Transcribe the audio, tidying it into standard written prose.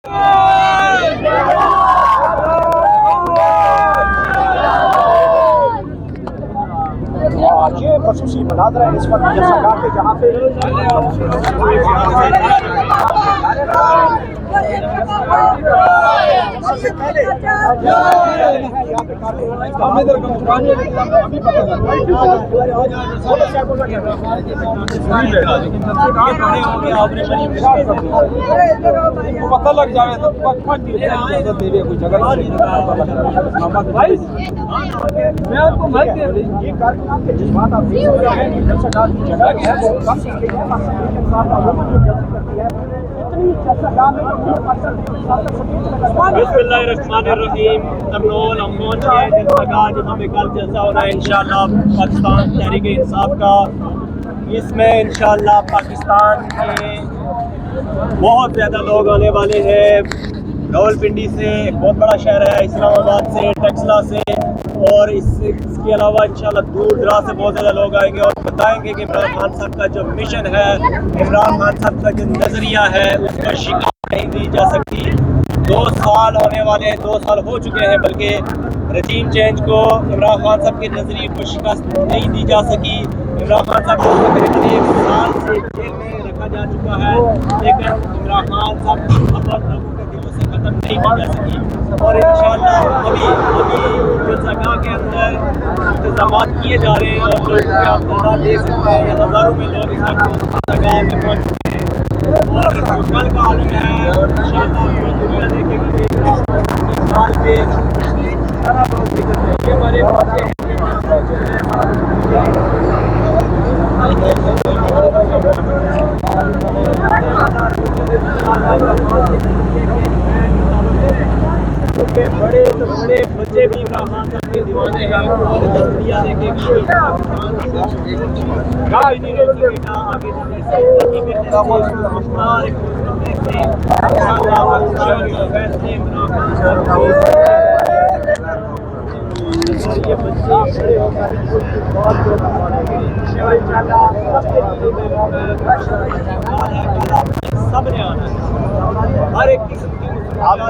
یہ خصوصی مناظر ہے اس وقت جیسا کہ جہاں پہ پتہ لگ جائے تو یہ کارکنان کے جذبات آپ دیکھ سکتے ہیں کہ جلسہ گاہ کی جگہ ہے وہ کم سی گئی ہے صاحب عموماً جو جلسہ کرتی ہے اتنی جلسہ گاہ میں بسم اللہ الرحمن الرحیم تمنول ہم پہنچ گئے جلسہ گاہ جہاں پہ کل جلسہ ہو رہا ہے انشاءاللہ پاکستان تحریک انصاف کا. اس میں انشاءاللہ پاکستان کے بہت زیادہ لوگ آنے والے ہیں. راولپنڈی سے ایک بہت بڑا شہر ہے, اسلام آباد سے, ٹیکسلا سے, اور اس کے علاوہ انشاءاللہ دور دراز سے بہت زیادہ لوگ آئیں گے اور بتائیں گے کہ عمران خان صاحب کا جو مشن ہے, عمران خان صاحب کا جو نظریہ ہے اس کو شکست نہیں دی جا سکتی. 2 سال ہونے والے ہیں, 2 سال ہو چکے ہیں, بلکہ رجیم چینج کو عمران خان صاحب کے نظریے کو شکست نہیں دی جا سکی. عمران خان صاحب کو تقریباً 1 سال سے جیل میں رکھا جا چکا ہے, لیکن عمران خان صاحب کی خبر لوگوں کے دلوں سے ختم نہیں کی جا سکی. اور انشاءاللہ ابھی جلسہ گاہ کے اندر انتظامات کیے جا رہے ہیں اور لوگوں کے آپ تعداد دیکھ سکتے ہیں, ہزاروں میں لوگ اس وقت جلسہ گاہ میں پہنچ چکے ہیں. اور کل کا عالم ہے انشاءاللہ دنیا دیکھے گی اس سال پہ سارا لوگ یہ ہمارے بچے بڑے تو بڑے بچے بھی عمران خان صاحب کے دیوانے ہیں اور دنیا دیکھے گی سب نے آنا ہے, ہر ایک قسم کی